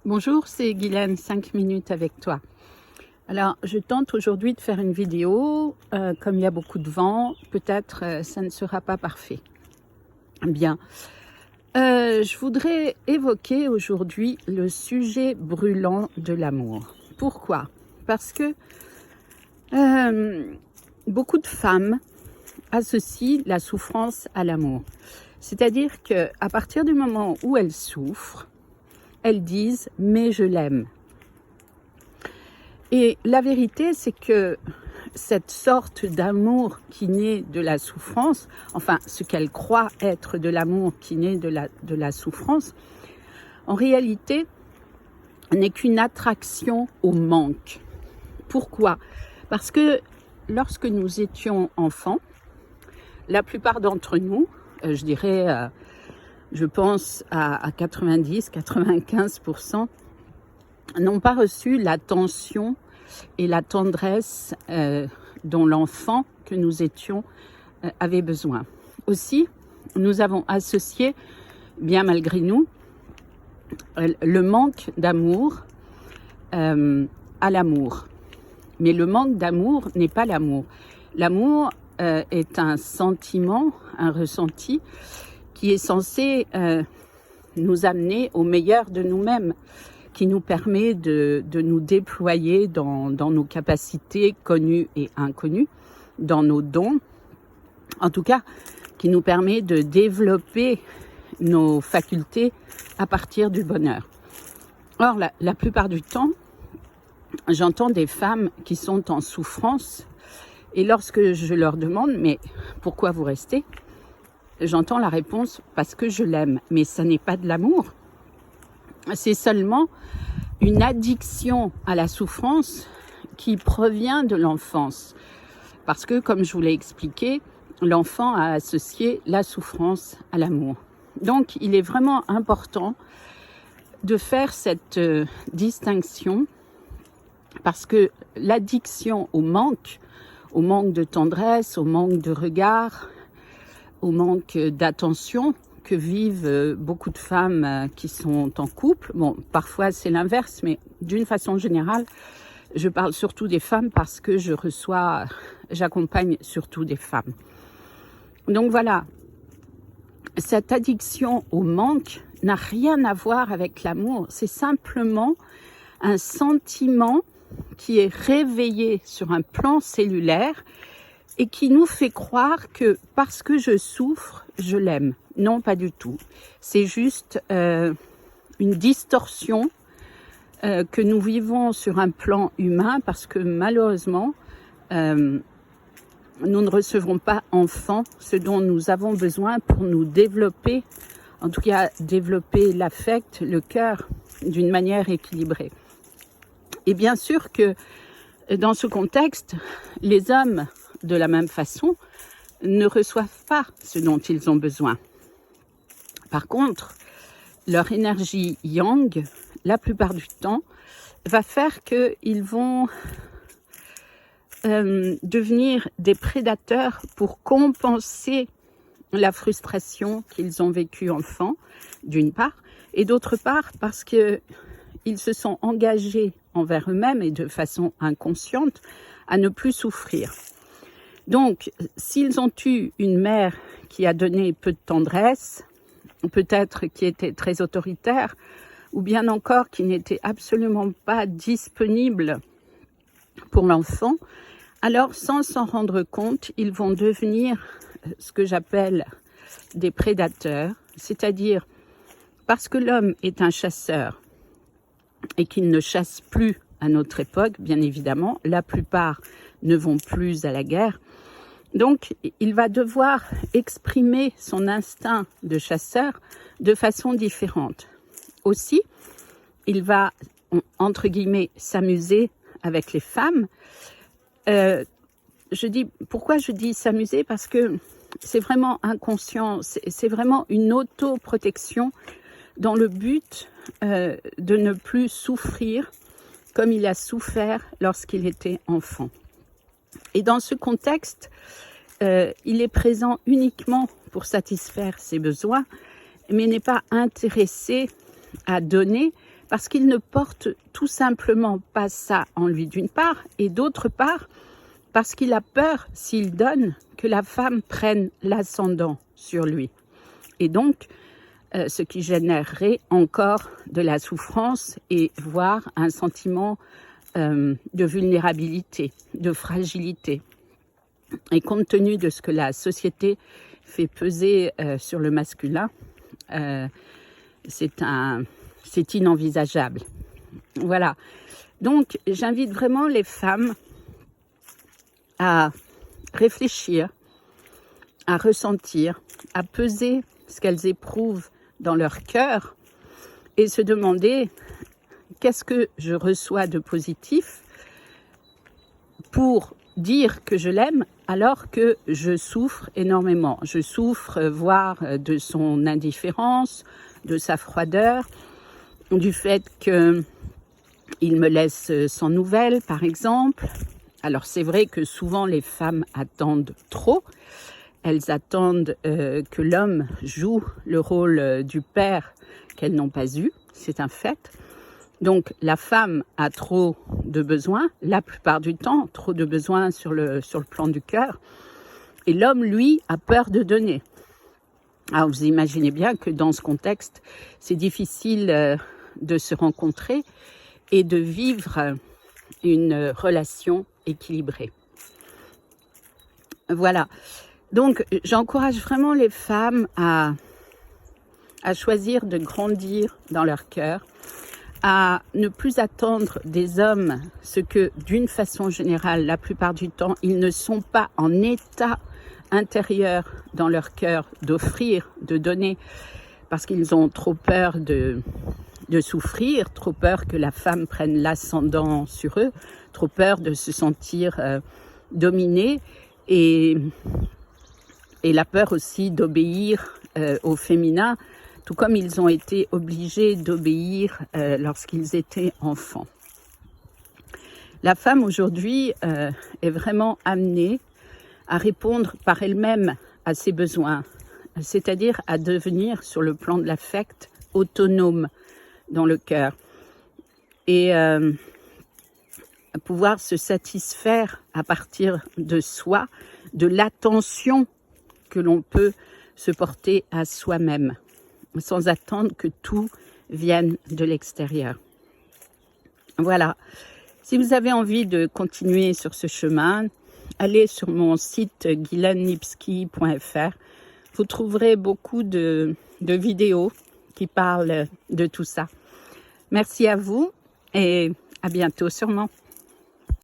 Bonjour, c'est Guylaine, 5 minutes avec toi. Alors, je tente aujourd'hui de faire une vidéo. Comme il y a beaucoup de vent, peut-être ça ne sera pas parfait. Bien, je voudrais évoquer aujourd'hui le sujet brûlant de l'amour. Pourquoi? Parce que beaucoup de femmes associent la souffrance à l'amour. C'est-à-dire qu'à partir du moment où elles souffrent, elles disent « mais je l'aime ». Et la vérité, c'est que cette sorte d'amour qui naît de la souffrance, enfin ce qu'elles croient être de l'amour qui naît de la souffrance, en réalité n'est qu'une attraction au manque. Pourquoi? Parce que lorsque nous étions enfants, la plupart d'entre nous, je dirais, je pense à 90-95%, n'ont pas reçu l'attention et la tendresse dont l'enfant que nous étions avait besoin. Aussi, nous avons associé, bien malgré nous, le manque d'amour à l'amour. Mais le manque d'amour n'est pas l'amour. L'amour est un sentiment, un ressenti qui est censé nous amener au meilleur de nous-mêmes, qui nous permet de nous déployer dans nos capacités connues et inconnues, dans nos dons, en tout cas, qui nous permet de développer nos facultés à partir du bonheur. Or, la plupart du temps, j'entends des femmes qui sont en souffrance et lorsque je leur demande « mais pourquoi vous restez ?» j'entends la réponse « parce que je l'aime ». Mais ça n'est pas de l'amour. C'est seulement une addiction à la souffrance qui provient de l'enfance. Parce que, comme je vous l'ai expliqué, l'enfant a associé la souffrance à l'amour. Donc, il est vraiment important de faire cette distinction parce que l'addiction au manque de tendresse, au manque de regard, au manque d'attention que vivent beaucoup de femmes qui sont en couple. Bon, parfois c'est l'inverse, mais d'une façon générale, je parle surtout des femmes parce que j'accompagne surtout des femmes. Donc voilà, cette addiction au manque n'a rien à voir avec l'amour. C'est simplement un sentiment qui est réveillé sur un plan cellulaire et qui nous fait croire que parce que je souffre, je l'aime. Non, pas du tout. C'est juste une distorsion que nous vivons sur un plan humain parce que malheureusement, nous ne recevrons pas enfants ce dont nous avons besoin pour nous développer, en tout cas développer l'affect, le cœur d'une manière équilibrée. Et bien sûr que dans ce contexte, les hommes, de la même façon, ne reçoivent pas ce dont ils ont besoin. Par contre, leur énergie yang, la plupart du temps, va faire qu'ils vont devenir des prédateurs pour compenser la frustration qu'ils ont vécue enfant, d'une part, et d'autre part parce qu'ils se sont engagés envers eux-mêmes et de façon inconsciente à ne plus souffrir. Donc, s'ils ont eu une mère qui a donné peu de tendresse, peut-être qui était très autoritaire, ou bien encore qui n'était absolument pas disponible pour l'enfant, alors sans s'en rendre compte, ils vont devenir ce que j'appelle des prédateurs, c'est-à-dire parce que l'homme est un chasseur et qu'il ne chasse plus à notre époque, bien évidemment, la plupart ne vont plus à la guerre. Donc, il va devoir exprimer son instinct de chasseur de façon différente. Aussi, il va, entre guillemets, s'amuser avec les femmes. Pourquoi je dis s'amuser? Parce que c'est vraiment inconscient, c'est vraiment une autoprotection dans le but de ne plus souffrir comme il a souffert lorsqu'il était enfant. Et dans ce contexte, il est présent uniquement pour satisfaire ses besoins, mais n'est pas intéressé à donner parce qu'il ne porte tout simplement pas ça en lui d'une part, et d'autre part, parce qu'il a peur, s'il donne, que la femme prenne l'ascendant sur lui. Et donc, ce qui générerait encore de la souffrance et voire un sentiment de vulnérabilité, de fragilité. Et compte tenu de ce que la société fait peser sur le masculin, c'est inenvisageable. Voilà. Donc, j'invite vraiment les femmes à réfléchir, à ressentir, à peser ce qu'elles éprouvent dans leur cœur et se demander qu'est-ce que je reçois de positif pour dire que je l'aime alors que je souffre énormément. Je souffre, voire de son indifférence, de sa froideur, du fait qu'il me laisse sans nouvelles, par exemple. Alors c'est vrai que souvent les femmes attendent trop. Elles attendent que l'homme joue le rôle du père qu'elles n'ont pas eu, c'est un fait. Donc la femme a trop de besoins, la plupart du temps, trop de besoins sur le plan du cœur. Et l'homme, lui, a peur de donner. Alors vous imaginez bien que dans ce contexte, c'est difficile de se rencontrer et de vivre une relation équilibrée. Voilà. Donc, j'encourage vraiment les femmes à choisir de grandir dans leur cœur, à ne plus attendre des hommes ce que, d'une façon générale, la plupart du temps, ils ne sont pas en état intérieur dans leur cœur d'offrir, de donner, parce qu'ils ont trop peur de souffrir, trop peur que la femme prenne l'ascendant sur eux, trop peur de se sentir dominés et la peur aussi d'obéir au féminin, tout comme ils ont été obligés d'obéir lorsqu'ils étaient enfants. La femme aujourd'hui est vraiment amenée à répondre par elle-même à ses besoins, c'est-à-dire à devenir, sur le plan de l'affect, autonome dans le cœur et à pouvoir se satisfaire à partir de soi, de l'attention que l'on peut se porter à soi-même, sans attendre que tout vienne de l'extérieur. Voilà. Si vous avez envie de continuer sur ce chemin, allez sur mon site guilainelipski.fr. Vous trouverez beaucoup de vidéos qui parlent de tout ça. Merci à vous et à bientôt sûrement.